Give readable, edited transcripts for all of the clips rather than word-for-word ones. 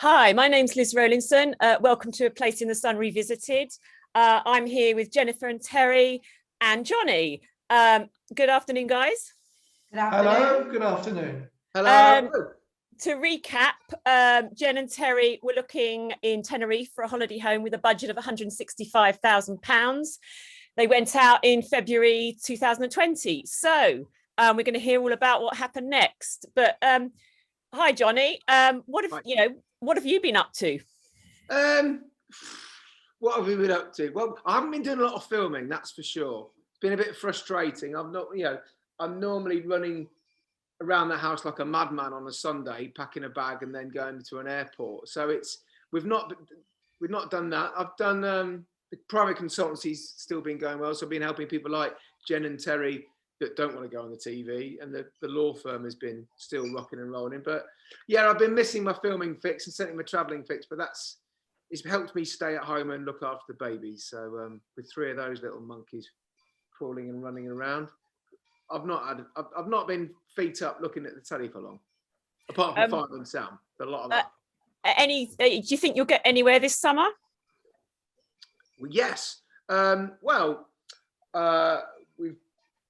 Hi, my name's Liz Rowlinson. Welcome to A Place in the Sun Revisited. I'm here with Jennifer and Terry and Jonnie. Good afternoon, guys. Good afternoon. Hello, good afternoon. Hello. To recap, Jen and Terry were looking in Tenerife for a holiday home with a budget of £165,000. They went out in February 2020. So we're going to hear all about what happened next. But hi, Jonnie. What have you been up to? What have we been up to? Well, I haven't been doing a lot of filming, that's for sure. It's been a bit frustrating. I'm normally running around the house like a madman on a Sunday, packing a bag and then going to an airport. So we've not done that. I've done the private consultancy's still been going well. So I've been helping people like Jen and Terry that don't want to go on the TV, and the law firm has been still rocking and rolling. But yeah, I've been missing my filming fix and certainly my travelling fix, but it's helped me stay at home and look after the babies. So with three of those little monkeys crawling and running around, I've not been feet up looking at the telly for long, apart from Fire and Sound. A lot of that. Do you think you'll get anywhere this summer? Well, yes. We've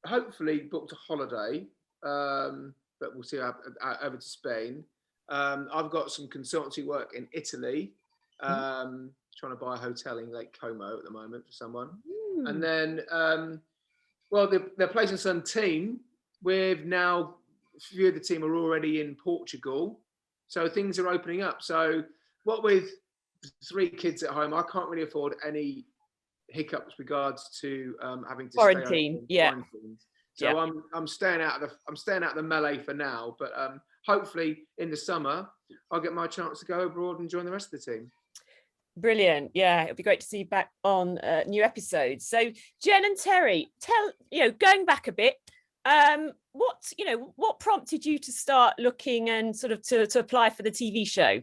hopefully booked a holiday, but we'll see over to Spain. I've got some consultancy work in Italy, trying to buy a hotel in Lake Como at the moment for someone. And then, the Place in the Sun team, we've now, a few of the team are already in Portugal, so things are opening up. So what with 3 kids at home, I can't really afford any hiccups regards to having to quarantine. So I'm staying out of the melee for now, but hopefully in the summer I'll get my chance to go abroad and join the rest of the team. Brilliant. Yeah, it'll be great to see you back on new episodes. So Jen and Terry, going back a bit, what prompted you to start looking and sort of to apply for the TV show?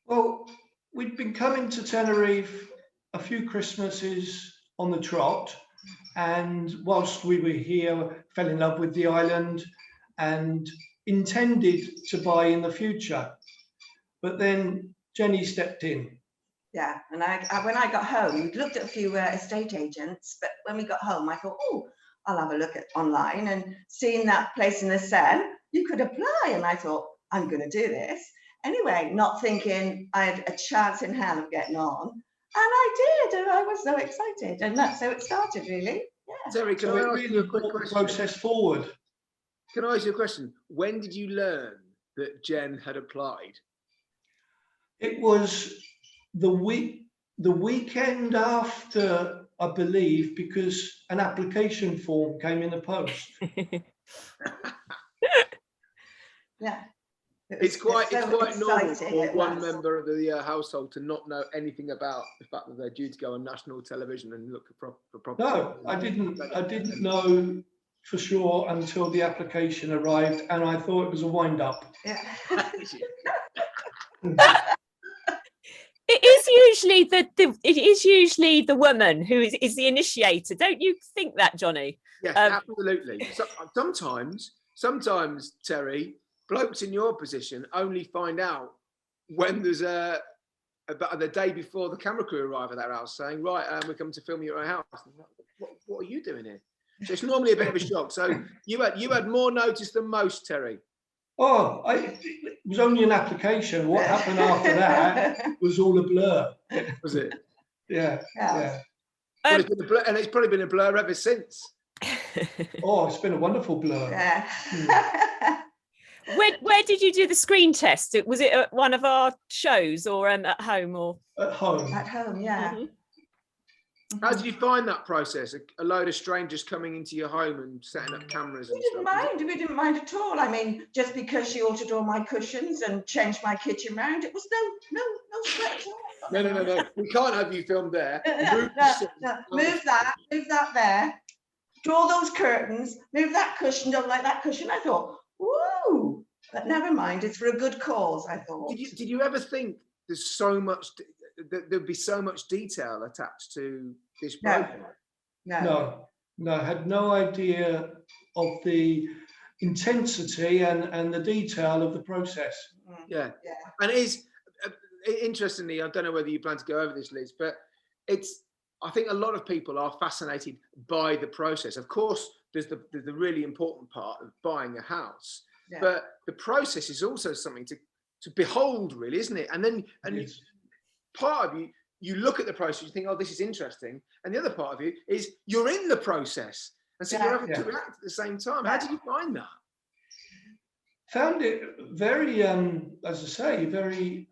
Well, we'd been coming to Tenerife a few Christmases on the trot, and whilst we were here, fell in love with the island and intended to buy in the future. But then Jenny stepped in. Yeah, and when I got home, we'd looked at a few estate agents, but when we got home, I thought, I'll have a look at online, and seeing that Place in the Sun, you could apply, and I thought, I'm going to do this. Anyway, not thinking I had a chance in hell of getting on, and I did, and I was so excited, and that's how it started, really. Yeah. Terry, can I ask you a quick question? Process forward. Can I ask you a question? When did you learn that Jen had applied? It was the weekend after, I believe, because an application form came in the post. Yeah. It's quite normal for one member of the household to not know anything about the fact that they're due to go on national television and look for property. No, I didn't know for sure until the application arrived, and I thought it was a wind-up. Yeah. It is usually the woman who is the initiator. Don't you think that, Jonnie? Yes, absolutely. So, sometimes, Terry, blokes in your position only find out when there's about the day before the camera crew arrive at their house, saying, "Right, we're coming to film you at our house." What are you doing here? So it's normally a bit of a shock. So you had more notice than most, Terry. Oh, it was only an application. What happened after that was all a blur. Was it? Yeah. Well, it's been a blur, and it's probably been a blur ever since. Oh, it's been a wonderful blur. Yeah. Where did you do the screen test? Was it at one of our shows or at home or? At home. At home, yeah. Mm-hmm. How did you find that process? A load of strangers coming into your home and setting up cameras and stuff? We didn't mind at all. I mean, just because she altered all my cushions and changed my kitchen round, it was no sweat at all. No. We can't have you filmed there. No. Move that there. Draw those curtains. Move that cushion. Don't like that cushion. I thought, woo! But never mind. It's for a good cause, I thought. Did you ever think there's so much? There'd be so much detail attached to this program? No, I had no idea of the intensity and the detail of the process. Yeah. And it is, interestingly, I don't know whether you plan to go over this, Liz, but I think a lot of people are fascinated by the process. Of course, there's the really important part of buying a house, but the process is also something to behold, really, isn't it? And then, part of you look at the process, you think, oh, this is interesting. And the other part of you is you're in the process. And so you're having to react at the same time. How did you find that? Found it very, as I say, very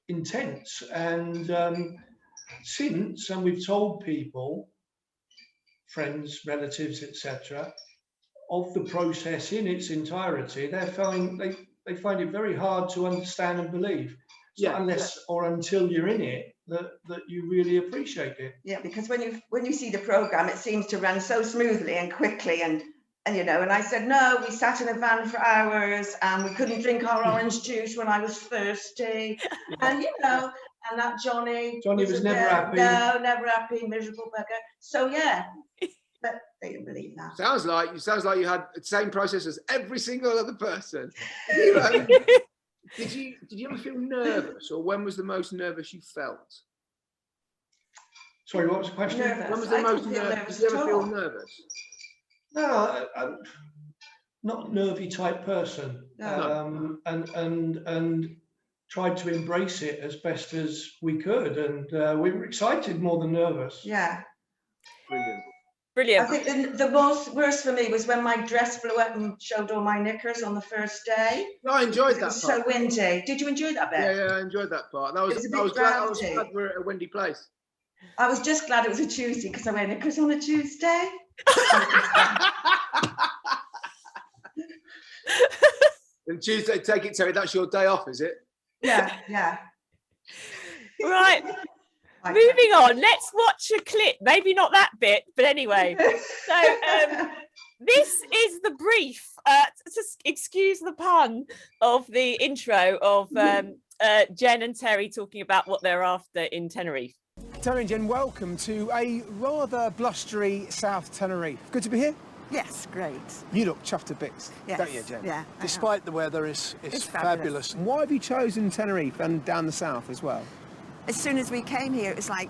intense. And and we've told people, friends, relatives, etc., of the process in its entirety, they find it very hard to understand and believe. Unless or until you're in it, that you really appreciate it. Yeah, because when you see the program, it seems to run so smoothly and quickly, and and I said, no, we sat in a van for hours and we couldn't drink our orange juice when I was thirsty. And and that Jonnie was never happy. No, never happy, miserable bugger. So but they didn't believe that. Sounds like you had the same process as every single other person. Did you ever feel nervous, or when was the most nervous you felt? Sorry, what was the question? Nervous. When was the most nervous? Did you ever feel nervous? No, I'm not a nervy type person. No. And tried to embrace it as best as we could, and we were excited more than nervous. Yeah. Brilliant. I think the most worst for me was when my dress blew up and showed all my knickers on the first day. No, I enjoyed that part. So windy. Did you enjoy that bit? Yeah, I enjoyed that part. I was glad we're at a windy place. I was just glad it was a Tuesday because I wear knickers on a Tuesday. And Tuesday, take it, Terry, that's your day off, is it? Yeah. Right. Moving on, let's watch a clip. Maybe not that bit, but anyway. So this is the brief, just excuse the pun, of the intro of Jen and Terry talking about what they're after in Tenerife. Terry and Jen, welcome to a rather blustery South Tenerife. Good to be here? Yes, great. You look chuffed to bits, Yes, don't you, Jen? yeah. Despite the weather, it's fabulous. fabulous. Why have you chosen Tenerife and down the south as well? As soon as we came here, it was like,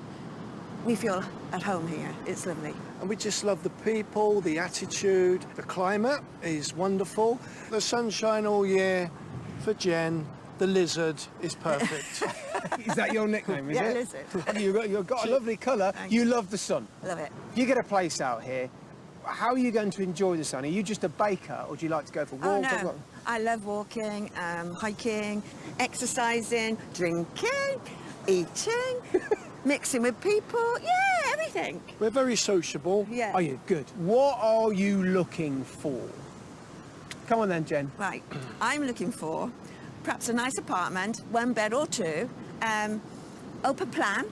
we feel at home here. It's lovely. And we just love the people, the attitude. The climate is wonderful. The sunshine all year for Jen. The lizard is perfect. Is that your nickname, is Yeah, it? lizard. You've got a lovely colour. You love the sun. Love it. You get a place out here. How are you going to enjoy the sun? Are you just a baker, or do you like to go for walks? Oh, no. I love walking, hiking, exercising, drinking, eating, mixing with people. Yeah, everything. We're very sociable. Yeah. Are you? Good. What are you looking for? Come on then, Jen. Right. I'm looking for perhaps a nice apartment, 1 bed or 2, open plan,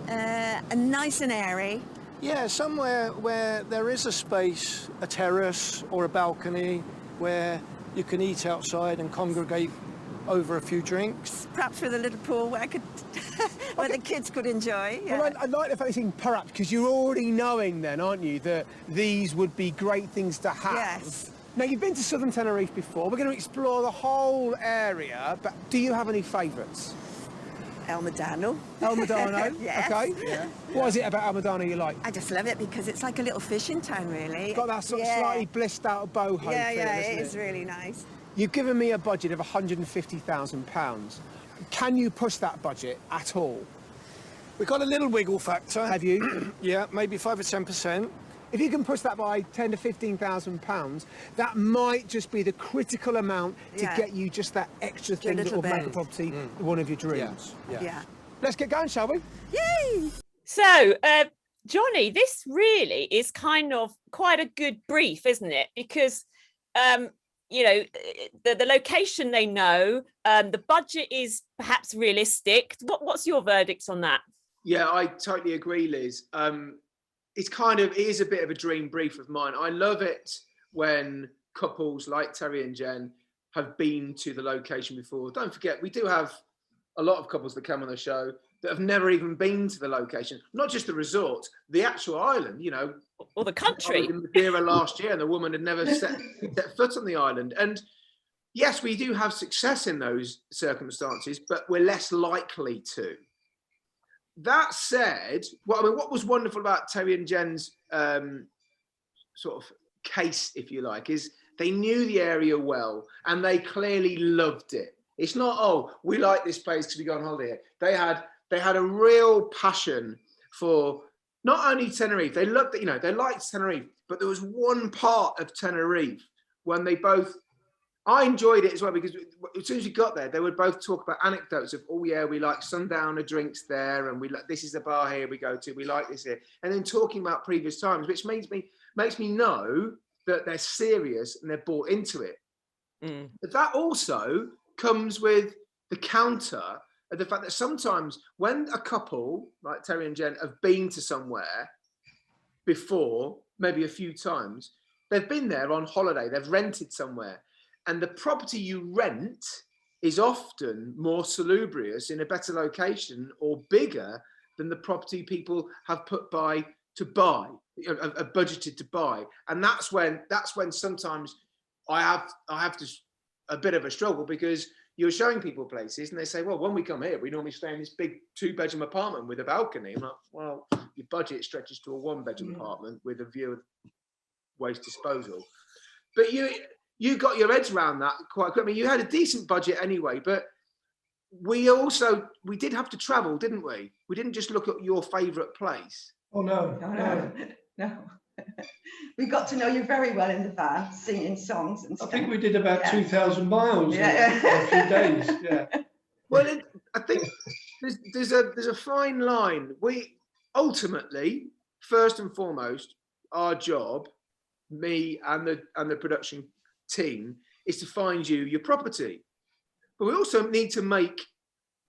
nice and airy. Yeah, somewhere where there is a space, a terrace or a balcony, where you can eat outside and congregate over a few drinks. Perhaps with a little pool where where the kids could enjoy. Yeah. Well, I like the fact you're saying perhaps, because you're already knowing then, aren't you, that these would be great things to have. Yes. Now, you've been to Southern Tenerife before. We're going to explore the whole area, but do you have any favourites? El Medano. El Medano? Yes. Okay. Yeah. What is it about El Medano you like? I just love it because it's like a little fishing town, really. It's got that sort of slightly blissed out boho feel, Yeah, isn't it is really nice. You've given me a budget of £150,000. Can you push that budget at all? We've got a little wiggle factor. Have you? Yeah, maybe 5 or 10%. If you can push that by £10,000 to £15,000, that might just be the critical amount to get you just that extra thing that will make a property one of your dreams. Yeah. Let's get going, shall we? Yay! So, Jonnie, this really is kind of quite a good brief, isn't it? Because, the location they know, the budget is perhaps realistic. What's your verdict on that? Yeah, I totally agree, Liz. It is a bit of a dream brief of mine. I love it when couples like Terry and Jen have been to the location before. Don't forget, we do have a lot of couples that come on the show that have never even been to the location, not just the resort, the actual island, you know. Or the I country. was in Madeira last year and the woman had never set foot on the island. And yes, we do have success in those circumstances, but we're less likely to. That said, what was wonderful about Terry and Jen's sort of case, if you like, is they knew the area well and they clearly loved it. It's not, oh, we like this place because we go on holiday. They had a real passion for not only Tenerife. They loved it, you know, they liked Tenerife, but there was one part of Tenerife when they both, I enjoyed it as well, because as soon as we got there, they would both talk about anecdotes of, oh yeah, we like sundowner drinks there, and we like, this is the bar here we go to, we like this here, and then talking about previous times, which makes me know that they're serious and they're bought into it. But that also comes with the counter of the fact that sometimes when a couple like Terry and Jen have been to somewhere before, maybe a few times, they've been there on holiday, they've rented somewhere, and the property you rent is often more salubrious in a better location or bigger than the property people have put by to buy, are budgeted to buy. And that's when sometimes I have to a bit of a struggle, because you're showing people places and they say, well, when we come here, we normally stay in this big 2-bedroom apartment with a balcony. I'm like, well, your budget stretches to a 1-bedroom apartment with a view of waste disposal. But you got your heads around that quite quick. I mean, you had a decent budget anyway, but we did have to travel, didn't we? We didn't just look at your favourite place. Oh, no. We got to know you very well in the van, singing songs and stuff. I think we did about 2,000 miles in a few days. Yeah. Well, I think there's a fine line. We ultimately, first and foremost, our job, me and the production team, is to find you your property. But we also need to make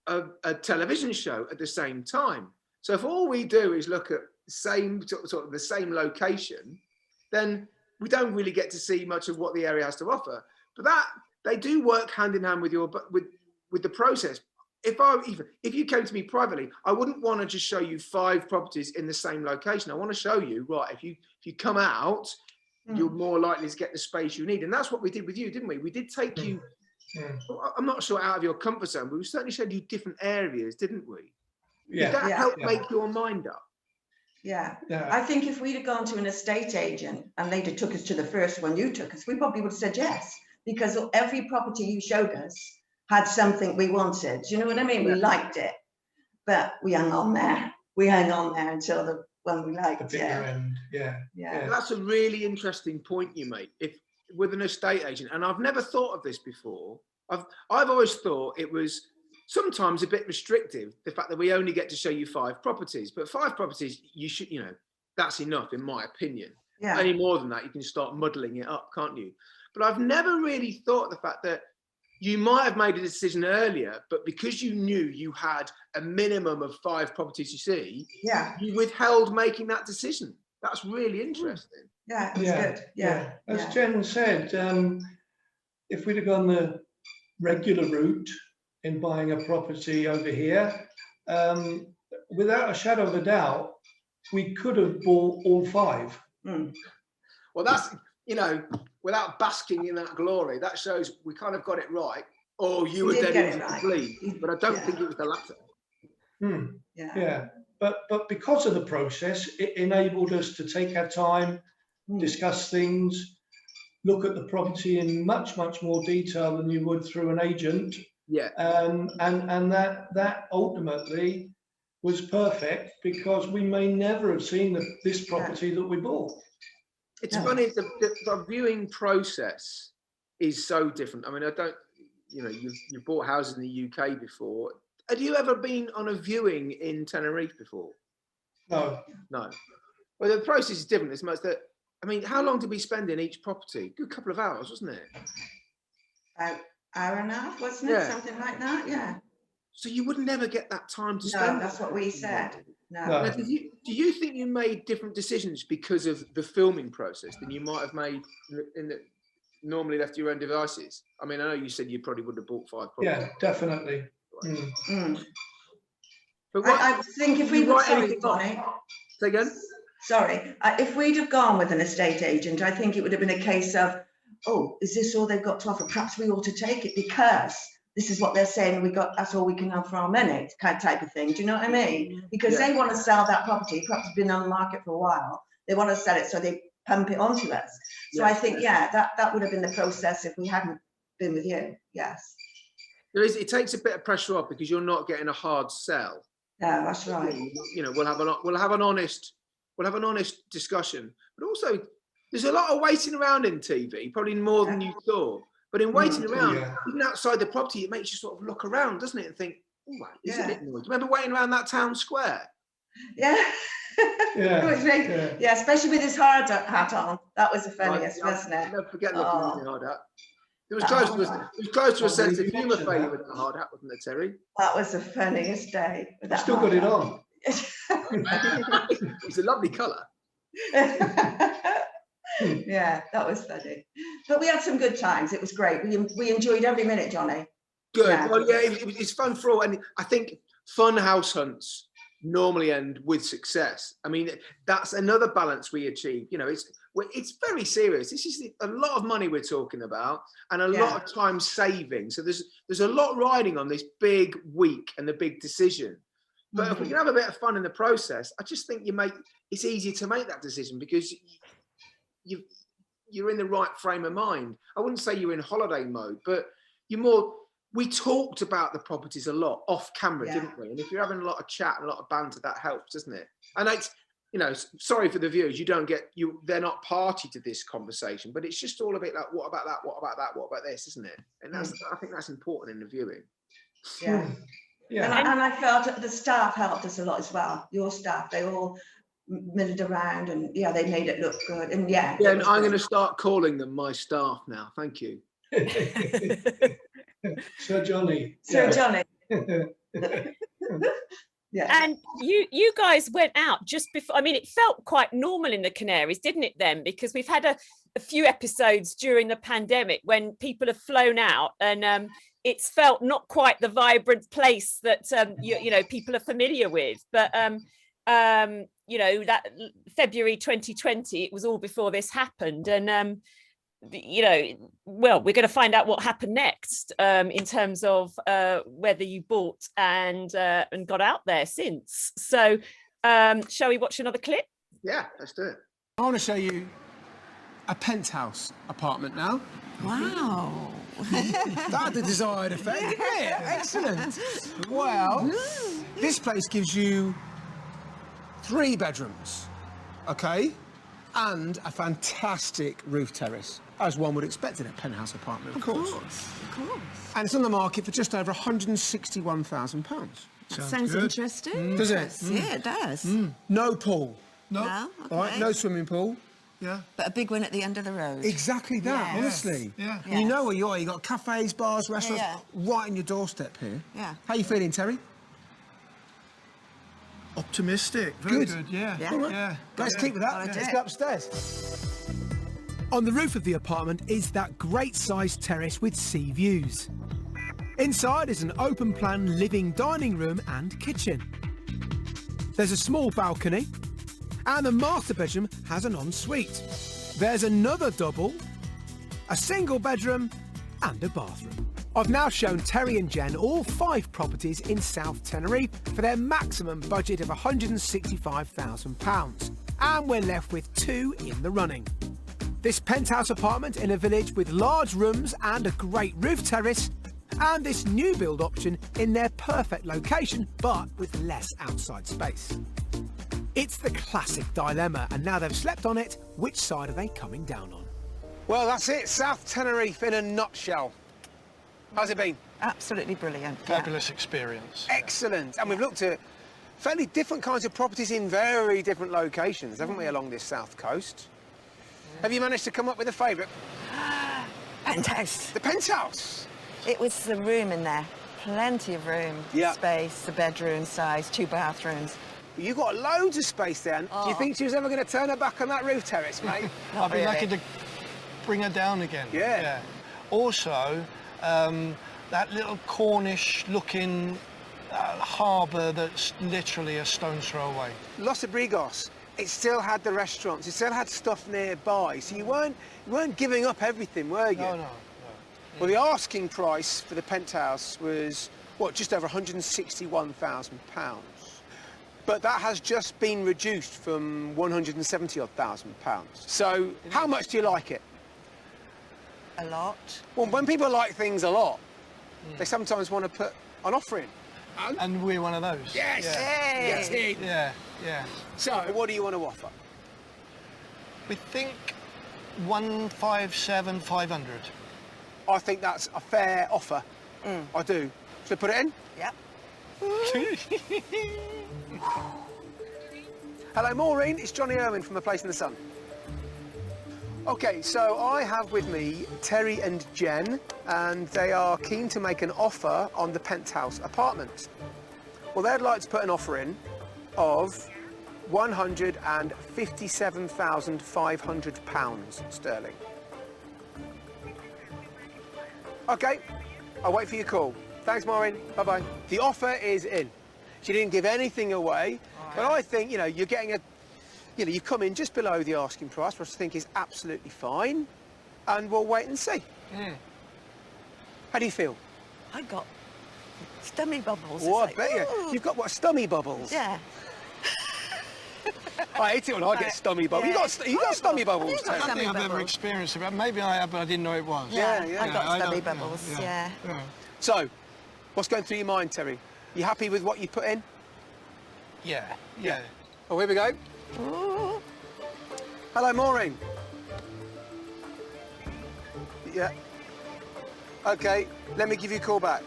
a television show at the same time. So if all we do is look at sort of the same location, then we don't really get to see much of what the area has to offer. But that they do work hand in hand with the process. If you came to me privately, I wouldn't want to just show you 5 properties in the same location. I want to show you, right, if you come out, you're more likely to get the space you need. And that's what we did with you, didn't we? We did take you, I'm not sure out of your comfort zone, but we certainly showed you different areas, didn't we? Yeah. Did that help make your mind up? Yeah. I think if we'd have gone to an estate agent and they'd have took us to the first one you took us, we probably would have said yes, because every property you showed us had something we wanted. Do you know what I mean? We liked it, but we hung on there. We hung on there until the one we liked. The bigger end. Yeah. That's a really interesting point you make. If with an estate agent, and I've never thought of this before. I've always thought it was sometimes a bit restrictive, the fact that we only get to show you 5 properties, but 5 properties, you should, that's enough in my opinion. Yeah. Any more than that, you can start muddling it up, can't you? But I've never really thought of the fact that you might have made a decision earlier, but because you knew you had a minimum of 5 properties to see, you withheld making that decision. That's really interesting. Yeah, it was good. Yeah. As Jen said, if we'd have gone the regular route in buying a property over here, without a shadow of a doubt, we could have bought all 5. Well, that's, without basking in that glory, that shows we kind of got it right. Or you were dead easy to believe, but I don't think it was the latter. Yeah. But because of the process, it enabled us to take our time, discuss things, look at the property in much, much more detail than you would through an agent. Yeah. And that ultimately was perfect, because we may never have seen this property that we bought. It's funny, the viewing process is so different. I mean, you've bought houses in the UK before. Had you ever been on a viewing in Tenerife before? No. Well, the process is different. It's much that, I mean, how long did we spend in each property? A good couple of hours, wasn't it? About hour and a half, wasn't it? Something like that, yeah. So you would never get that time to spend. No, that's what we said. No. Now, do you think you made different decisions because of the filming process than you might have made normally left to your own devices? I mean, I know you said you probably would have bought 5 properties. Yeah, definitely. But I think if we were, sorry, Bonnie. Say again? Sorry, if we'd have gone with an estate agent, I think it would have been a case of, oh, is this all they've got to offer? Perhaps we ought to take it because this is what they're saying. That's all we can have for our money, kind of type of thing. Do you know what I mean? Because they want to sell that property. Perhaps it's been on the market for a while. They want to sell it, so they pump it onto us. So I think, that would have been the process if we hadn't been with you. Yes. It takes a bit of pressure off because you're not getting a hard sell. Yeah, that's right. You know, we'll have an honest discussion, but also there's a lot of waiting around in TV, probably more than you thought. But in waiting around, even outside the property, it makes you sort of look around, doesn't it, and think, oh, isn't it noisy? Remember waiting around that town square? Yeah. Yeah, especially with his hard hat on. That was the funniest, wasn't it? I'll never forget looking at the hard hat. It was close to a sense of humour for you with the hard hat, wasn't it, Terry? That was the funniest day. I still got it on. It's a lovely colour. Yeah, that was funny. But we had some good times. It was great. We enjoyed every minute, Johnny. Good. Yeah. Well, yeah, it's fun for all. And I think fun house hunts normally end with success. I mean, that's another balance we achieve. You know, it's very serious. This is a lot of money we're talking about and a lot of time saving. So there's a lot riding on this big week and the big decision. But if we can have a bit of fun in the process, I just think it's easier to make that decision because you're in the right frame of mind. I wouldn't say you're in holiday mode, but we talked about the properties a lot off camera, didn't we? And if you're having a lot of chat and a lot of banter, that helps, doesn't it? And it's, you know, sorry for the viewers, they're not party to this conversation, but it's just all a bit like, what about that? What about that? What about this? Isn't it? And I think that's important in the viewing. Yeah. Yeah. And I felt the staff helped us a lot as well. Your staff, they all milled around and they made it look good. And and I'm going to start calling them my staff now. Thank you. Sir Jonnie. Jonnie. And you guys went out just before. I mean, it felt quite normal in the Canaries, didn't it then? Because we've had a few episodes during the pandemic when people have flown out and it's felt not quite the vibrant place that you know people are familiar with. But you know, that February 2020, it was all before this happened, and you know, well, we're going to find out what happened next in terms of whether you bought and got out there since. So shall we watch another clip? Yeah, let's do it. I want to show you a penthouse apartment now. Wow. That had the desired effect, didn't it? Excellent. Well, this place gives you 3 bedrooms, okay, and a fantastic roof terrace, as one would expect in a penthouse apartment, of course. Of course. And it's on the market for just over £161,000. Sounds interesting. Does it? Yeah, it does. No pool. No. Okay. All right, no swimming pool. Yeah. But a big one at the end of the road. Exactly that, Yes. honestly. Yeah. And you know where you are. You've got cafes, bars, restaurants, right on your doorstep here. Yeah. How you feeling, Terry? Optimistic. Very good. Yeah. Yeah. All right. Yeah. Let's keep with that. I'll do Let's it. go upstairs. On the roof of the apartment is that great-sized terrace with sea views. Inside is an open-plan living dining room and kitchen. There's a small balcony, and the master bedroom has an ensuite. There's another double, a single bedroom, and a bathroom. I've now shown Terry and Jen all 5 properties in South Tenerife for their maximum budget of £165,000, and we're left with 2 in the running. This penthouse apartment in a village with large rooms and a great roof terrace, and this new build option in their perfect location but with less outside space. It's the classic dilemma, and now they've slept on it, which side are they coming down on? Well, that's it. South Tenerife in a nutshell. How's it been? Absolutely brilliant. Fabulous experience. Excellent. And we've looked at fairly different kinds of properties in very different locations, haven't we, along this south coast? Have you managed to come up with a favourite? Penthouse. The penthouse. It was the room in there. Plenty of room, space, the bedroom size, 2 bathrooms. You got loads of space there. Do you think she was ever going to turn her back on that roof terrace, mate? I'll be lucky to bring her down again. Yeah. Also, that little Cornish-looking harbour that's literally a stone's throw away. Los Abrigos, it still had the restaurants, it still had stuff nearby, so you weren't giving up everything, were you? No. Well, the asking price for the penthouse was, what, just over £161,000. But that has just been reduced from £170,000. So, how much do you like it? A lot. Well, when people like things a lot, they sometimes want to put an offer in. And we're one of those. Yes! Yeah. Yes! Yeah. So, what do you want to offer? We think 157,500. I think that's a fair offer. I do. Should I put it in? Yep. Hello, Maureen. It's Jonnie Irwin from A Place in the Sun. Okay, so I have with me Terry and Jen, and they are keen to make an offer on the penthouse apartment. Well, they'd like to put an offer in of £157,500 sterling. Okay, I'll wait for your call. Thanks, Maureen. Bye-bye. The offer is in. She didn't give anything away, but I think, you know, you're getting a, you know, you've come in just below the asking price, which I think is absolutely fine, and we'll wait and see. How do you feel? I got stomach bubbles. Oh, I It's bet you. ooh. You've got, what, stomach bubbles? Yeah. I hate it when I get stomach bubbles. Yeah. You got stomach bubbles, I've got Terry? I don't think I've Stomach ever bubbles. experienced it, but maybe I have, but I didn't know it was. Yeah. I got I stomach don't- bubbles. yeah. Yeah. So, what's going through your mind, Terry? You happy with what you put in? Yeah. Oh, here we go. Ooh. Hello, Maureen. Yeah. Okay, let me give you a call back.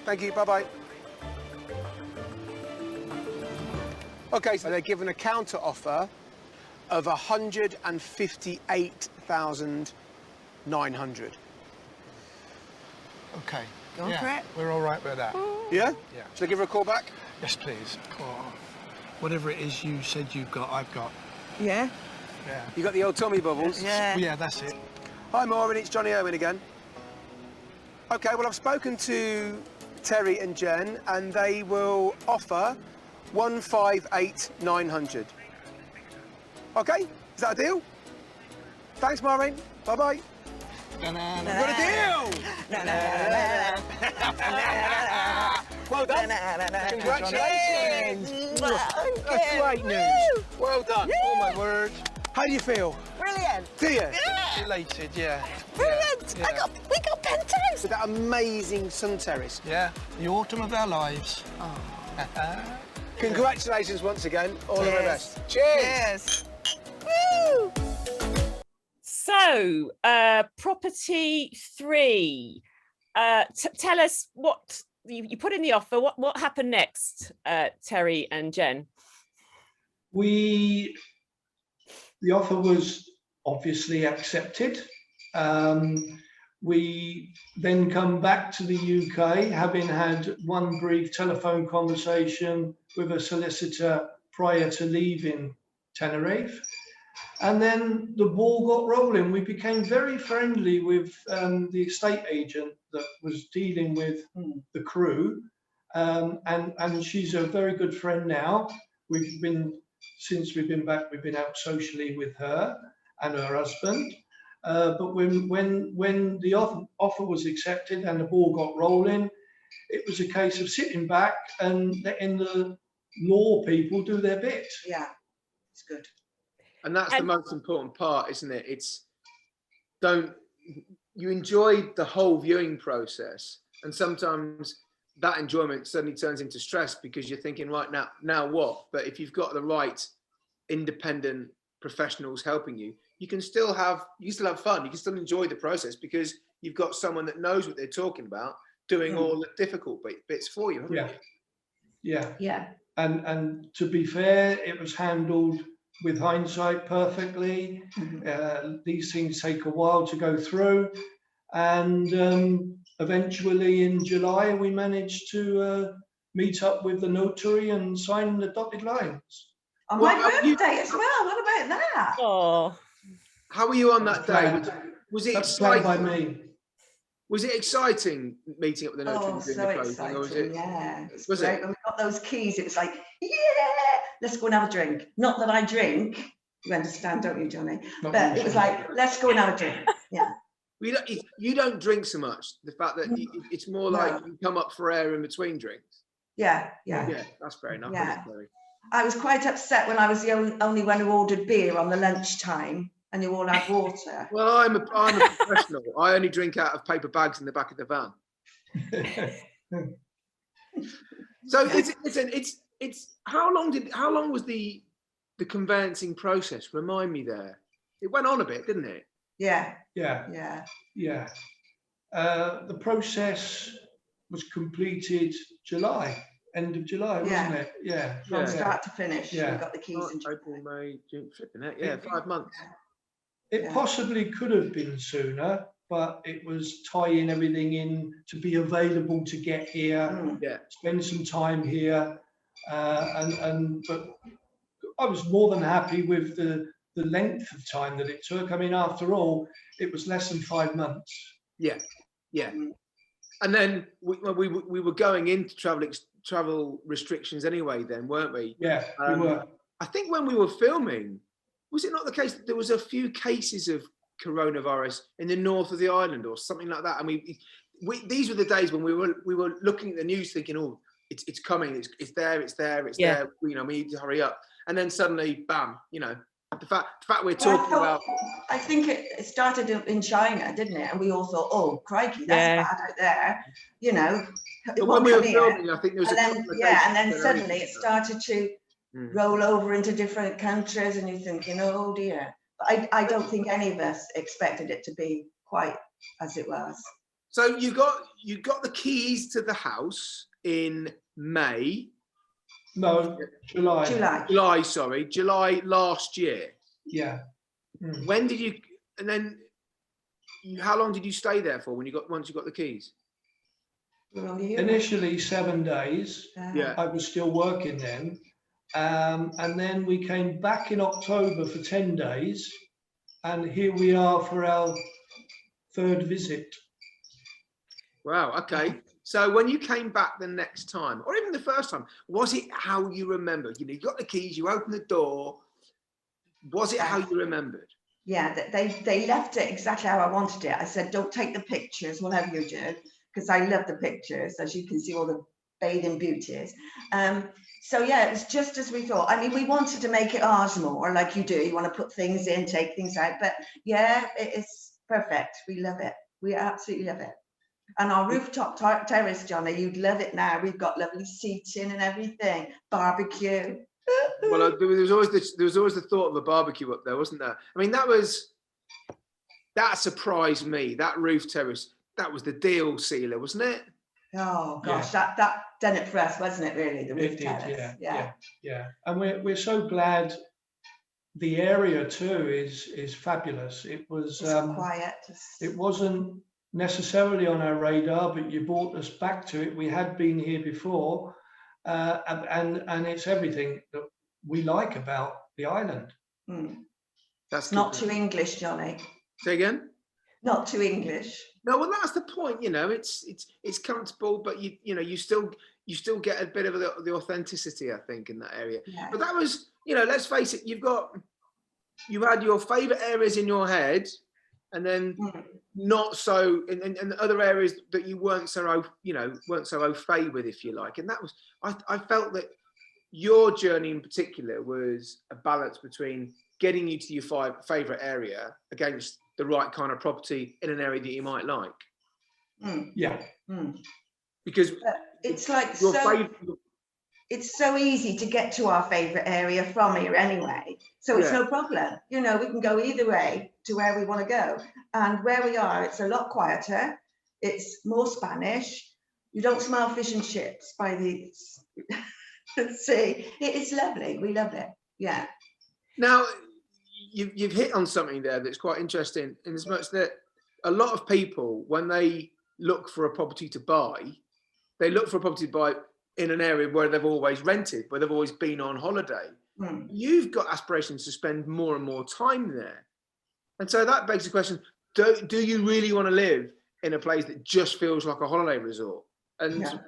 Thank you, bye-bye. Okay, so they're given a counter offer of 158,900. Okay. Go for it. We're all right with that. Yeah? Yeah. Should I give her a call back? Yes, please. Oh, whatever it is you said you've got, I've got. Yeah. Yeah. You got the old Tommy bubbles? Yeah. Yeah, that's it. Hi, Maureen, it's Jonnie Irwin again. Okay, well, I've spoken to Terry and Jen, and they will offer 158,900. Okay, is that a deal? Thanks, Maureen. Bye-bye. We've got a deal! Well done. Congratulations. That's great news. Well done. Oh, my word. How do you feel? Brilliant. Do you? Elated, yeah. Brilliant. Yeah. We got penthouse. With that amazing sun terrace. Yeah, the autumn of our lives. Congratulations once again. All of the Cheers. best. Cheers. Yes. Woo. So, property 3. Tell us what you put in the offer. What happened next, Terry and Jen? The offer was obviously accepted. We then come back to the UK, having had one brief telephone conversation with a solicitor prior to leaving Tenerife. And then the ball got rolling. We became very friendly with the estate agent that was dealing with the crew. And she's a very good friend now. Since we've been back, we've been out socially with her and her husband. But when the offer was accepted and the ball got rolling, it was a case of sitting back and letting the law people do their bit. Yeah, it's good. And that's the most important part, isn't it? You enjoy the whole viewing process, and sometimes that enjoyment suddenly turns into stress because you're thinking, right, now what? But if you've got the right independent professionals helping you, you can still have fun. You can still enjoy the process because you've got someone that knows what they're talking about doing all the difficult bits for you, haven't you? Yeah. And to be fair, it was handled with hindsight perfectly. These things take a while to go through, and eventually in July we managed to meet up with the notary and sign the dotted lines. On my birthday as well. What about that? Oh, How were you on that day? Was it That's planned by exciting? me. Was it exciting meeting up with the notary Oh, and doing so the closing, or was exciting, it? yeah. It's Was great. it? When we got those keys, it was like, yeah, let's go and have a drink. Not that I drink, you understand, don't you, Johnny? Not But it was usually. like, let's go and have a drink. Yeah. You don't drink so much. The fact that it's more like No. you come up for air in between drinks. Yeah. Yeah, that's fair enough. Yeah. Very... I was quite upset when I was the only one who ordered beer on the lunchtime and you all had water. Well, I'm a professional. I only drink out of paper bags in the back of the van. So it's how long was the conveyancing process? Remind me there. It went on a bit, didn't it? Yeah. Yeah. The process was completed end of July, wasn't it? Yeah. From start to finish, Yeah. we got the keys in July. April, May, June, flipping it. Yeah, 5 months. It possibly could have been sooner, but it was tying everything in to be available to get here, spend some time here, but I was more than happy with the length of time that it took. I mean, after all, it was less than 5 months. Yeah. And then we were going into travel restrictions anyway then, weren't we? Yeah, we were. I think when we were filming, was it not the case that there was a few cases of coronavirus in the north of the island or something like that? And we these were the days when we were looking at the news thinking, oh, it's coming, it's there, there. You know, we need to hurry up. And then suddenly, bam, you know, the fact we're talking about. I think it started in China, didn't it? And we all thought, oh, crikey, that's bad out there. You know, but when we were filming, I think there was and then suddenly it started to roll over into different countries, and you're thinking, oh dear. But I don't think any of us expected it to be quite as it was. So you got the keys to the house in May. No, July. July last year. Yeah. When did you? And then, how long did you stay there for once you got the keys? Initially 7 days. Yeah. I was still working then, and then we came back in October for 10 days, and here we are for our 3rd visit. Wow. Okay. So when you came back the next time, or even the first time, was it how you remembered? You know, you got the keys, you opened the door. Was it how you remembered? Yeah, they left it exactly how I wanted it. I said, don't take the pictures, whatever you do, because I love the pictures, as you can see all the bathing beauties. So yeah, it was just as we thought. I mean, we wanted to make it ours more, like you do. You want to put things in, take things out, but yeah, it is perfect. We love it. We absolutely love it. And our rooftop terrace, Johnny, you'd love it now. We've got lovely seating and everything, barbecue. Well, there was always the thought of a barbecue up there, wasn't there? I mean, that surprised me. That roof terrace, that was the deal sealer, wasn't it? Oh gosh, that done it for us, wasn't it? Really, the roof terrace. Yeah. And we're so glad. The area too is fabulous. It was quiet. It wasn't necessarily on our radar, but you brought us back to it. We had been here before, and it's everything that we like about the island. That's not too English, Johnny. Say again? Not too English. No, well, that's the point. You know, it's comfortable, but you still get a bit of the authenticity, I think, in that area. Yeah. But that was, let's face it, you had your favourite areas in your head, and then not so, and other areas that you weren't so au fait with, if you like. And that was, I felt that your journey in particular was a balance between getting you to your favourite area against the right kind of property in an area that you might like. Because it's like it's so easy to get to our favourite area from here anyway. So it's no problem. We can go either way to where we want to go. And where we are, it's a lot quieter. It's more Spanish. You don't smell fish and chips by the sea. It's lovely. We love it. Yeah. Now, you've hit on something there that's quite interesting, in as much that a lot of people, when they look for a property to buy, they look for a property to buy in an area where they've always rented, where they've always been on holiday. You've got aspirations to spend more and more time there. And so that begs the question, do you really want to live in a place that just feels like a holiday resort. And Yeah.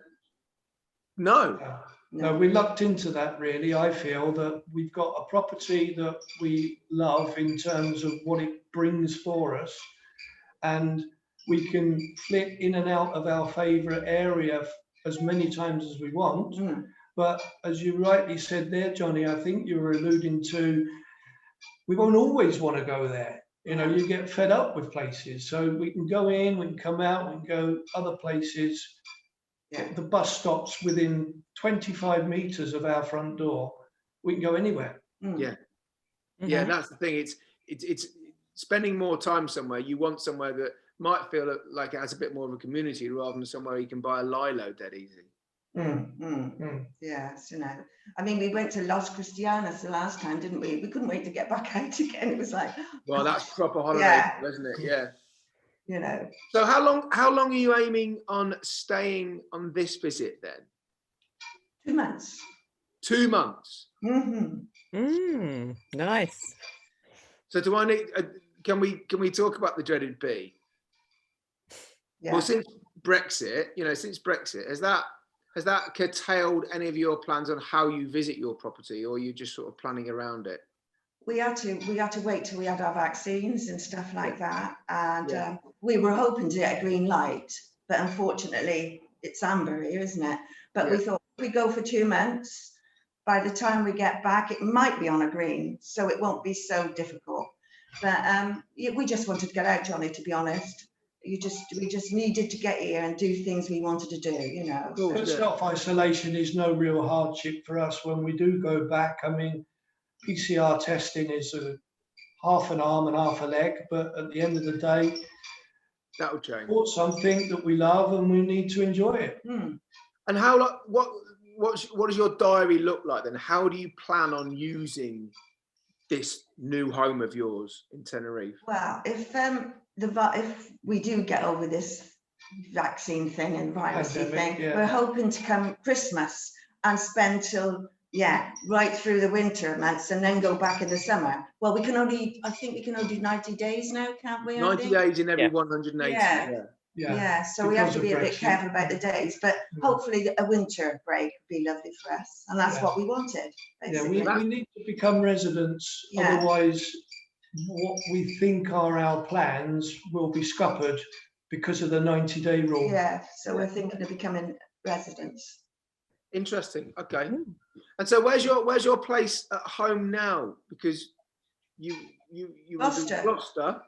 no, No, we lucked into that really. I feel that we've got a property that we love in terms of what it brings for us, and we can flit in and out of our favourite area as many times as we want. Mm. But as you rightly said there, Johnny, I think you were alluding to, we won't always want to go there. You know, you get fed up with places. So we can go in, we can come out, we can go other places. Yeah. The bus stops within 25 metres of our front door. We can go anywhere. Mm. yeah, yeah, that's the thing. It's spending more time somewhere. You want somewhere that might feel like it has a bit more of a community rather than somewhere you can buy a lilo dead easy. Yes, you know. I mean, we went to Los Cristianos the last time, didn't we? We couldn't wait to get back out again. It was like, Well, that's proper holiday, Yeah. isn't it? Yeah. you know, So how long are you aiming on staying on this visit then? 2 months. 2 months. Nice. So do I need? Can we talk about the dreaded bee? Yeah. Well, since Brexit, has that curtailed any of your plans on how you visit your property, or are you just sort of planning around it? we had to wait till we had our vaccines and stuff like that, and Yeah. we were hoping to get a green light, but unfortunately it's amber here, isn't it? But we thought if we go for 2 months, by the time we get back it might be on a green, so it won't be so difficult. But we just wanted to get out, Johnny, to be honest. We just needed to get here and do things we wanted to do, you know. Cool. Self-isolation is no real hardship for us when we do go back. I mean, PCR testing is half an arm and half a leg, but at the end of the day, That'll change. it's something that we love and we need to enjoy it. And what does your diary look like then? How do you plan on using this new home of yours in Tenerife? Well, if we do get over this vaccine thing and virusy thing, we're hoping to come Christmas and spend till right through the winter months and then go back in the summer. Well, I think we can only do 90 days now, can't we? 90 days in every 180. Yeah, so we have to be a bit careful about the days, but hopefully a winter break would be lovely for us, and that's what we wanted. Basically. Yeah, we need to become residents, otherwise what we think are our plans will be scuppered because of the 90-day rule. Yeah, so we're thinking of becoming residents. Interesting. Okay. And so where's your place at home now? Because you Gloucester. Gloucester.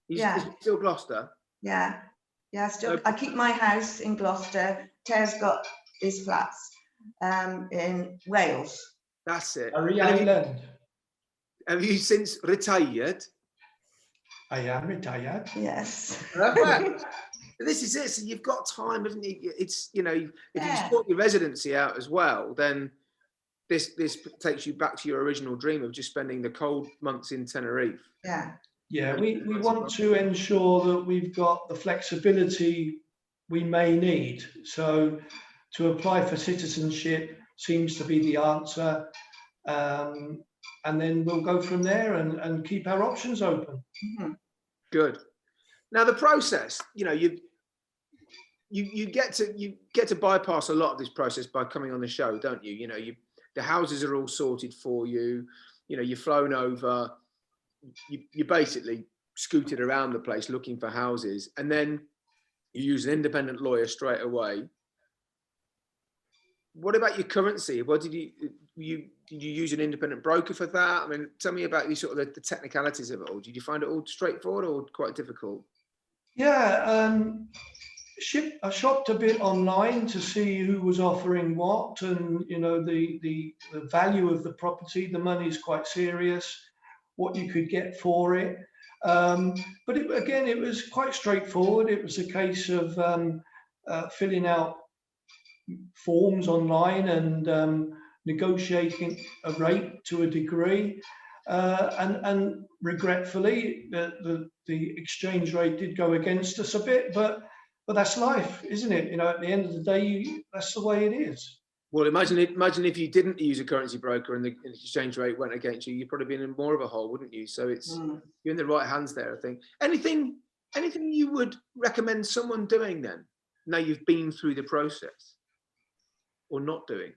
Is it still Gloucester? Yeah. Still, I keep my house in Gloucester. Ter's got his flats in Wales. That's it. Have you since retired? I am retired. Yes. Perfect. This is it. So you've got time, haven't you? It's if you sort your residency out as well, then this takes you back to your original dream of just spending the cold months in Tenerife. Yeah, we want to ensure that we've got the flexibility we may need. So to apply for citizenship seems to be the answer. And then we'll go from there and keep our options open. Good. Now the process, you get to bypass a lot of this process by coming on the show, don't you? The houses are all sorted for you. You're flown over. You basically scooted around the place looking for houses, and then you use an independent lawyer straight away. What about your currency? What did you use an independent broker for that? I mean, tell me about the technicalities of it all. Did you find it all straightforward or quite difficult? Yeah, I shopped a bit online to see who was offering what, and the value of the property. The money is quite serious. What you could get for it, but it was quite straightforward. It was a case of filling out forms online and negotiating a rate to a degree, and regretfully the exchange rate did go against us a bit, but that's life, isn't it? At the end of the day, that's the way it is. Well, imagine if you didn't use a currency broker and the exchange rate went against you, you'd probably be in more of a hole, wouldn't you? So you're in the right hands there, I think. Anything anything you would recommend someone doing then? Now you've been through the process, or not doing?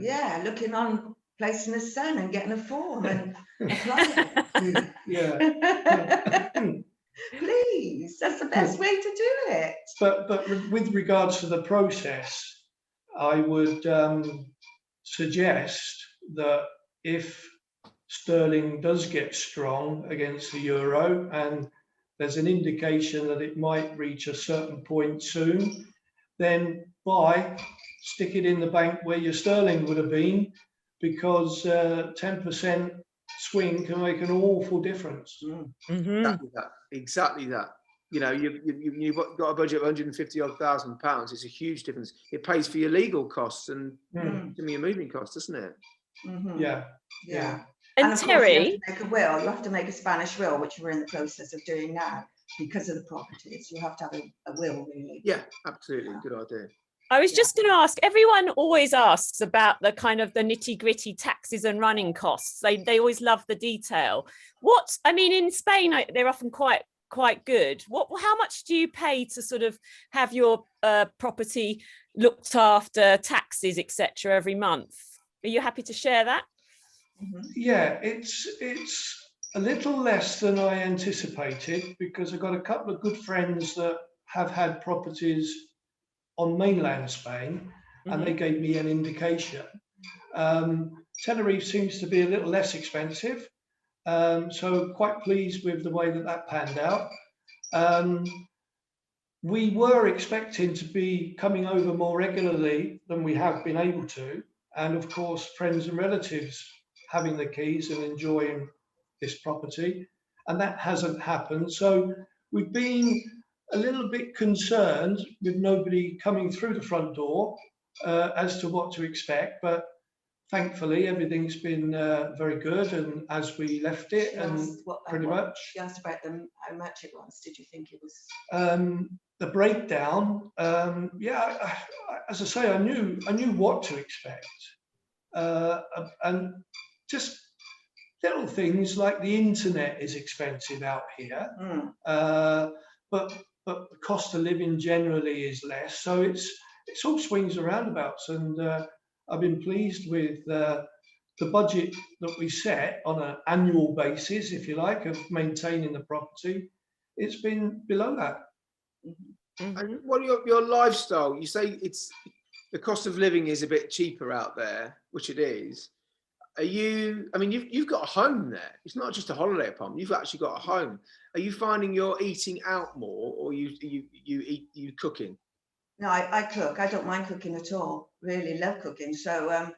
Yeah, looking on Place in the Sun and getting a form and applying. Yeah. Please, that's the best way to do it. But with regards to the process, I would suggest that if sterling does get strong against the euro and there's an indication that it might reach a certain point soon, then stick it in the bank where your sterling would have been, because 10% swing can make an awful difference. Exactly that. You know, you've got a budget of 150 odd thousand pounds. It's a huge difference. It pays for your legal costs and your moving costs, doesn't it? Yeah. And of Terry, course, you have to make a will. You have to make a Spanish will, which we're in the process of doing now because of the properties. You have to have a will, really. Yeah, absolutely. Good idea. I was just going to ask, everyone always asks about the kind of the nitty gritty taxes and running costs. They always love the detail. I mean, in Spain, they're often quite good. How much do you pay to sort of have your property looked after, taxes, etc. every month? Are you happy to share that? Yeah, it's a little less than I anticipated, because I've got a couple of good friends that have had properties on mainland Spain, and they gave me an indication. Tenerife seems to be a little less expensive, so quite pleased with the way that panned out. We were expecting to be coming over more regularly than we have been able to, and of course friends and relatives having the keys and enjoying this property, and that hasn't happened. So we've been a little bit concerned with nobody coming through the front door as to what to expect, but thankfully everything's been very good and as we left it. Pretty much. You asked about how much it was. Did you think it was? The breakdown, as I say, I knew what to expect, and just little things like the internet is expensive out here, but the cost of living generally is less. So it's all swings and roundabouts, and I've been pleased with the budget that we set on an annual basis, if you like, of maintaining the property. It's been below that. And what are your lifestyle? You say the cost of living is a bit cheaper out there, which it is. You've got a home there. It's not just a holiday apartment. You've actually got a home. Are you finding you're eating out more, or you cooking? No, I cook. I don't mind cooking at all. Really love cooking. So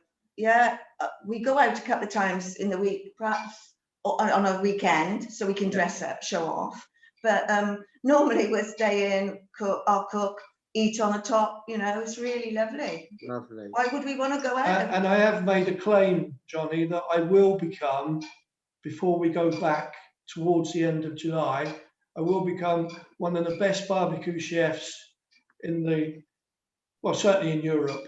we go out a couple of times in the week, perhaps on a weekend, so we can dress up, show off. But normally we'll stay in, I'll cook, eat on the top. You know, it's really lovely. Lovely. Why would we want to go out? And I have made a claim, Johnny, that I will become, before we go back towards the end of July, I will become one of the best barbecue chefs certainly in Europe.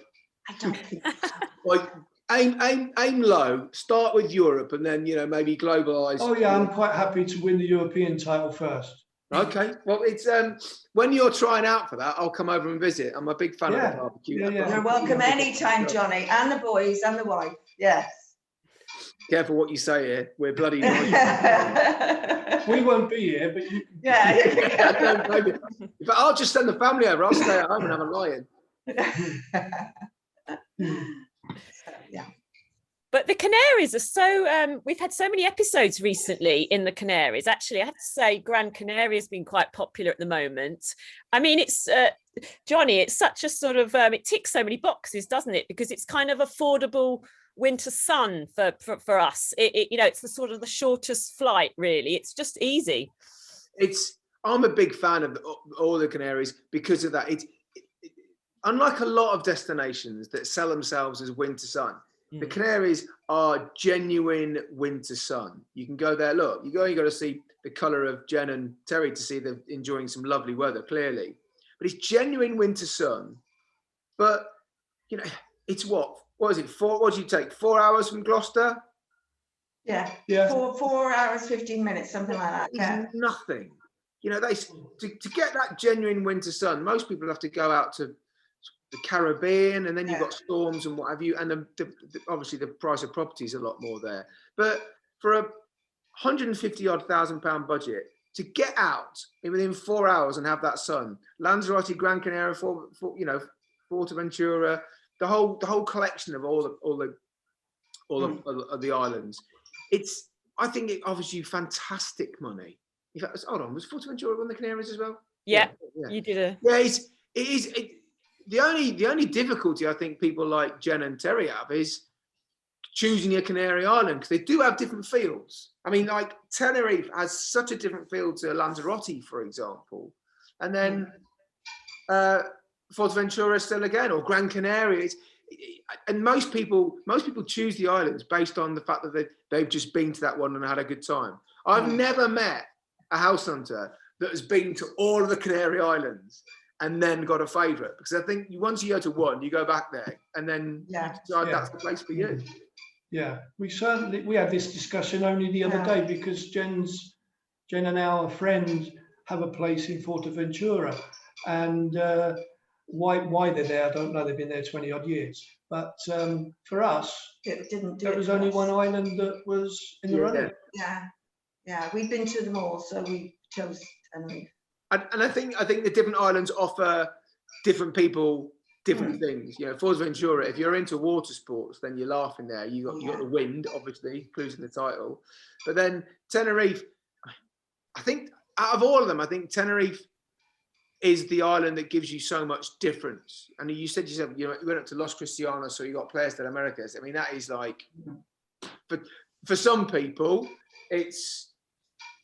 I don't think so. Like, aim low, start with Europe, and then maybe globalise. Oh yeah, I'm quite happy to win the European title first. Okay, well, it's when you're trying out for that, I'll come over and visit. I'm a big fan of the barbecue. You're welcome anytime, Johnny, and the boys and the wife. Yes. Careful what you say here. We're bloody. We won't be here, but you. Yeah. Maybe. But I'll just send the family over. I'll stay at home and have a lie-in. Yeah. But the Canaries are so, we've had so many episodes recently in the Canaries. Actually, I have to say Gran Canaria has been quite popular at the moment. I mean, it's, Johnny, it's such a sort of, it ticks so many boxes, doesn't it? Because it's kind of affordable winter sun for us. It's the sort of the shortest flight, really. It's just easy. I'm a big fan of all the Canaries because of that. Unlike a lot of destinations that sell themselves as winter sun, the Canaries are genuine winter sun. You can go there. Look, you got to see the colour of Jen and Terry to see them enjoying some lovely weather, clearly. But it's genuine winter sun. But, it's what is it? What do you take? 4 hours from Gloucester? Yeah. 4 hours, 15 minutes, something like that. It's nothing. you know, to get that genuine winter sun, most people have to go out to the Caribbean, and then you've got storms and what have you, and obviously the price of property is a lot more there. But for a 150 odd £1,000 budget, to get out within 4 hours and have that sun, Lanzarote, Gran Canaria, you know, Fuerteventura, the whole collection of all of the islands, I think it offers you fantastic money. In fact, hold on, was Fuerteventura on the Canaries as well? Yeah. You did a. Yeah, it is. The only difficulty I think people like Jen and Terry have is choosing a Canary Island, because they do have different feels. I mean, like Tenerife has such a different feel to Lanzarote, for example, and then Fuerteventura still again, or Gran Canaria. And most people choose the islands based on the fact that they've just been to that one and had a good time. I've never met a house hunter that has been to all of the Canary Islands and then got a favourite, because I think once you go to one, you go back there, and then you decide that's the place for you. Yeah, we had this discussion only the other day, because Jen and our friend have a place in Fuerteventura, and why they're there, I don't know. They've been there 20 odd years, but for us, there was only one island that was in the running. Yeah, we've been to them all, so we chose Tenerife. And I think the different islands offer different people different things. You know, Fuerteventura, if you're into water sports, then you're laughing there. You got the wind, obviously, clues in the title. But then Tenerife, I think out of all of them, I think Tenerife is the island that gives you so much difference. And you said yourself, you know, you went up to Los Cristianos, so you got Playas de Americas. I mean, that is like, for some people, it's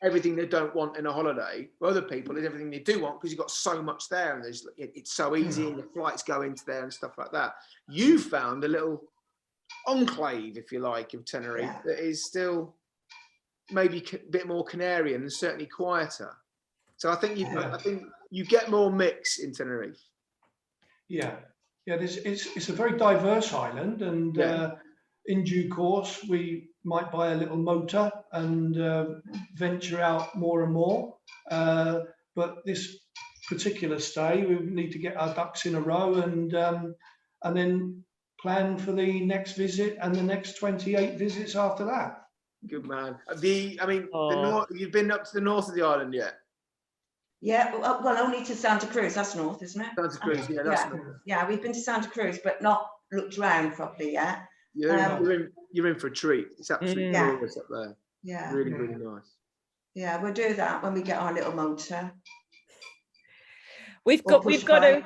everything they don't want in a holiday. For other people, it's everything they do want, because you've got so much there, and it's so easy, and the flights go into there and stuff like that. You found a little enclave, if you like, of Tenerife that is still maybe a bit more Canarian and certainly quieter. So I think you get more mix in Tenerife. Yeah, it's a very diverse island, and in due course we might buy a little motor and venture out more and more. But this particular stay, we need to get our ducks in a row, and then plan for the next visit and the next 28 visits after that. Good man. You've been up to the north of the island yet? Yeah, well, only to Santa Cruz. That's north, isn't it? Santa Cruz, that's north. Yeah, we've been to Santa Cruz, but not looked around properly yet. You're in for a treat. It's absolutely glorious up there. Yeah, really nice. Yeah, we'll do that when we get our little motor. We've got to.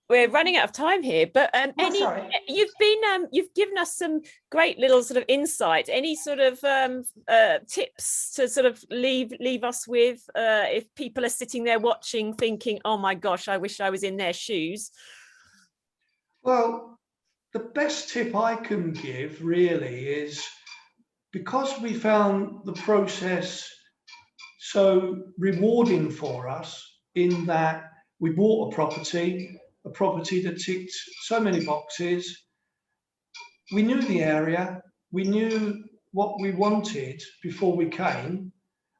We're running out of time here, but you've given us some great little sort of insight. Any sort of tips to sort of leave us with if people are sitting there watching, thinking, "Oh my gosh, I wish I was in their shoes." Well, the best tip I can give really is, because we found the process so rewarding for us, in that we bought a property that ticked so many boxes. We knew the area, we knew what we wanted before we came.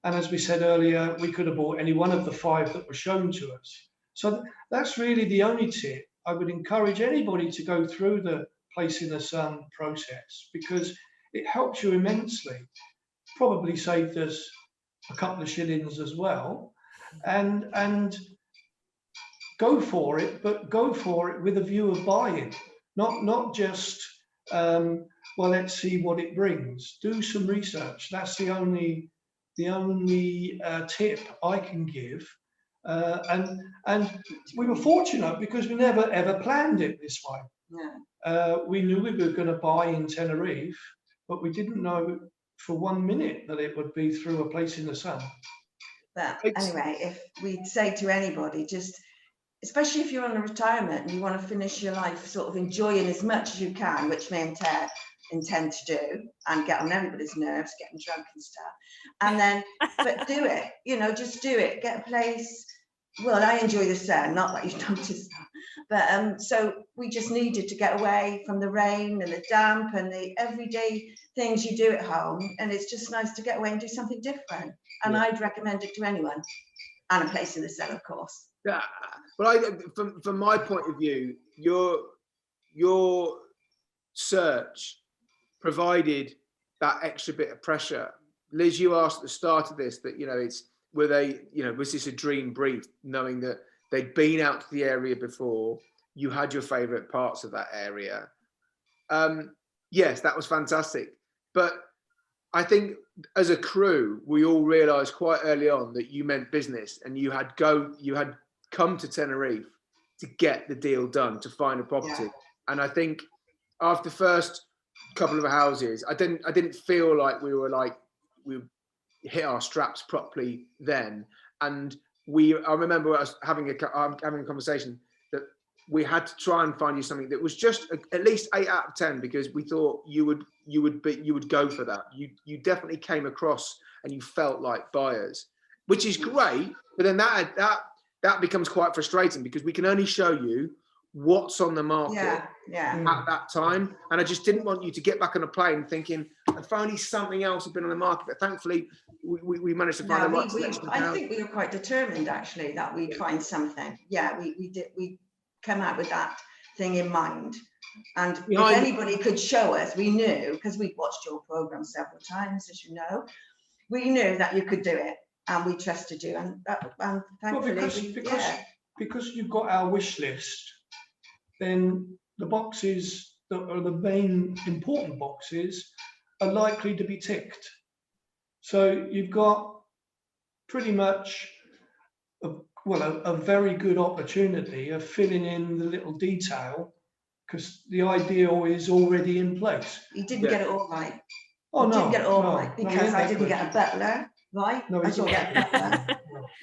And as we said earlier, we could have bought any one of the 5 that were shown to us. So that's really the only tip. I would encourage anybody to go through the Place in the Sun process, because it helps you immensely. Probably saved us a couple of shillings as well. And go for it, but go for it with a view of buying, not just well, let's see what it brings. Do some research. That's the only tip I can give. And we were fortunate, because we never ever planned it this way. We knew we were going to buy in Tenerife, but we didn't know for 1 minute that it would be through a Place in the Sun. But anyway, if we'd say to anybody, just, especially if you're on a retirement and you want to finish your life sort of enjoying as much as you can, which me and Ted intend to do, and get on everybody's nerves, getting drunk and stuff, and then, but do it, just do it, get a place. Well, I enjoy the sun, not that you've noticed that, But so we just needed to get away from the rain and the damp and the everyday things you do at home, and it's just nice to get away and do something different. And I'd recommend it to anyone, and a place in the cellar, of course. Yeah, well, from my point of view, your search provided that extra bit of pressure. Liz, you asked at the start of this that, was this a dream brief, knowing that they'd been out to the area before, you had your favourite parts of that area. Yes, that was fantastic. But I think as a crew, we all realised quite early on that you meant business, and you had come to Tenerife to get the deal done, to find a property. Yeah. And I think after the first couple of houses, I didn't feel like we hit our straps properly then. And I remember us having a conversation that we had to try and find you something that was just at least 8 out of 10, because we thought you would go for that. You definitely came across and you felt like buyers, which is great. But then that becomes quite frustrating, because we can only show you what's on the market at that time. And I just didn't want you to get back on a plane thinking, if only something else had been on the market. But thankfully, we managed to find the right selection. I think we were quite determined, actually, that we'd find something. Yeah, we did. We came out with that thing in mind. And if anybody could show us, we knew, because we'd watched your program several times, as you know, we knew that you could do it. And we trusted you, and thankfully, because you've got our wish list, then the boxes that are the main important boxes are likely to be ticked. So you've got pretty much a very good opportunity of filling in the little detail, because the ideal is already in place. You didn't get it all right. Oh, no, didn't get it all right, because I didn't get a butler. Right? No, I didn't get that.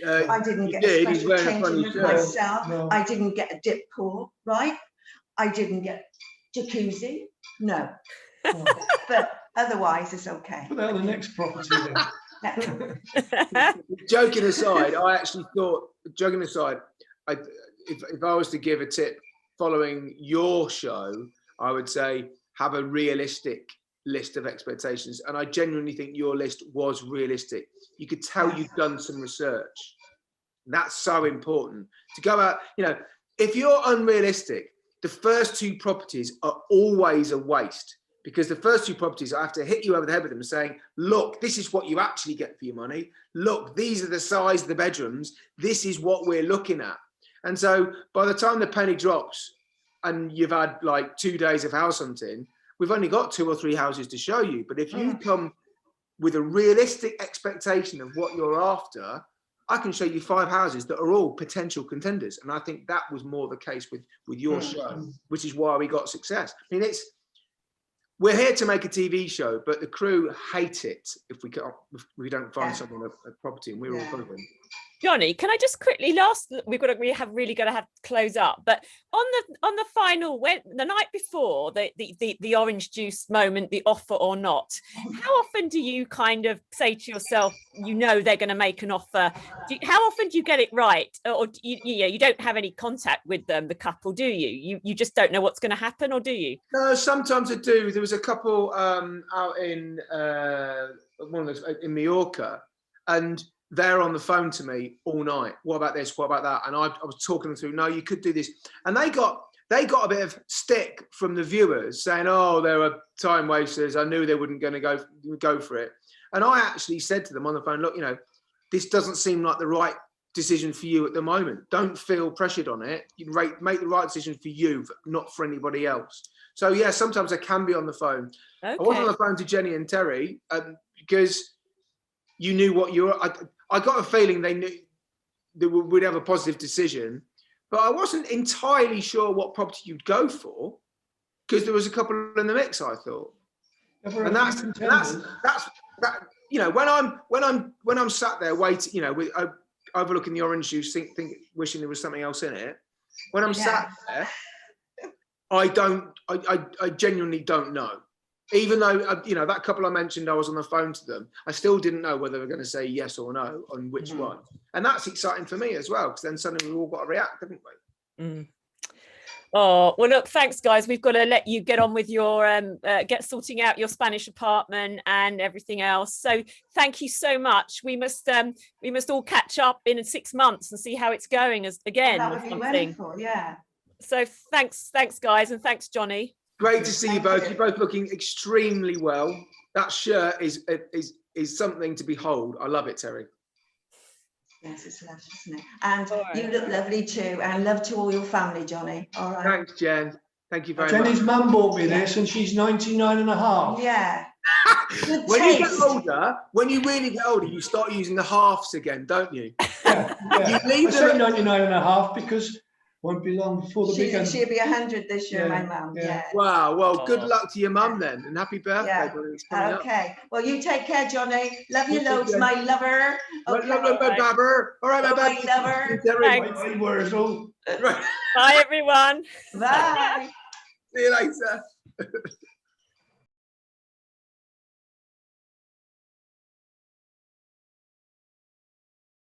I didn't get a special changing room myself. No. I didn't get a dip pool, right? I didn't get jacuzzi. No. But otherwise, it's okay. Put that on the next property then. Joking aside, if I was to give a tip following your show, I would say have a realistic list of expectations, and I genuinely think your list was realistic. You could tell you've done some research. That's so important to go out. If you're unrealistic, the first 2 properties are always a waste, because the first 2 properties, I have to hit you over the head with them saying, look, this is what you actually get for your money. Look, these are the size of the bedrooms. This is what we're looking at. And so by the time the penny drops and you've had like 2 days of house hunting, we've only got 2 or 3 houses to show you. But if you come with a realistic expectation of what you're after, I can show you 5 houses that are all potential contenders. And I think that was more the case with your show, which is why we got success. I mean, we're here to make a TV show, but the crew hate it if we don't find someone a property, and we're all struggling. Jonnie, can I just quickly we have really got to have to close up, but on the final, the night before the orange juice moment, the offer or not, how often do you kind of say to yourself, they're going to make an offer? How often do you get it right, or you don't have any contact with them, the couple, do you? You just don't know what's going to happen, or do you? No, sometimes I do. There was a couple out in in Mallorca, and they're on the phone to me all night. What about this? What about that? And I was talking them through, no, you could do this. And they got a bit of stick from the viewers saying, oh, they were time wasters. I knew they weren't going to go for it. And I actually said to them on the phone, look, this doesn't seem like the right decision for you at the moment. Don't feel pressured on it. You make the right decision for you, not for anybody else. So yeah, sometimes I can be on the phone. Okay. I was on the phone to Jenny and Terry because you knew what you were. I got a feeling they knew that we'd have a positive decision, but I wasn't entirely sure what property you'd go for, because there was a couple in the mix, I thought. And that's when I'm sat there waiting, overlooking the orange juice, wishing there was something else in it. When I'm sat there, I genuinely don't know. Even though, that couple I mentioned, I was on the phone to them, I still didn't know whether they were going to say yes or no on which one. And that's exciting for me as well, because then suddenly we've all got to react, haven't we? Oh, well, look, thanks, guys. We've got to let you get on with your get sorting out your Spanish apartment and everything else. So thank you so much. We must all catch up in 6 months and see how it's going again. That or would be something. wonderful, yeah. So thanks, guys, and thanks, Jonnie. Great to see you Thank both. you. You're both looking extremely well. That shirt is something to behold. I love it, Terry. Yes, it's lush, isn't it? And All right. you look lovely too, and love to all your family, Jonnie. All right. Thanks, Jen. Thank you very Jenny's much. mum bought me this and she's 99 and a half. Yeah. Good When you get taste. older, when you really get older, you start using the halves again, don't you? Yeah, yeah. You leave I say them- 99 and a half because won't be long before the big one. She'll be 100 this year, Yeah, my mum. yeah. Yeah. Wow. Well, good Oh. luck to your mum then, and happy birthday. Yeah. Brother. It's coming up. Okay. Well, you take care, Jonnie. Love you Okay, loads, Jen. my lover. Right, Okay. love, love, love, Babber. All right, my Bye, baby. lover. Terry. Thanks. Bye, Wurzel. Right. Bye, everyone. Bye. See you later.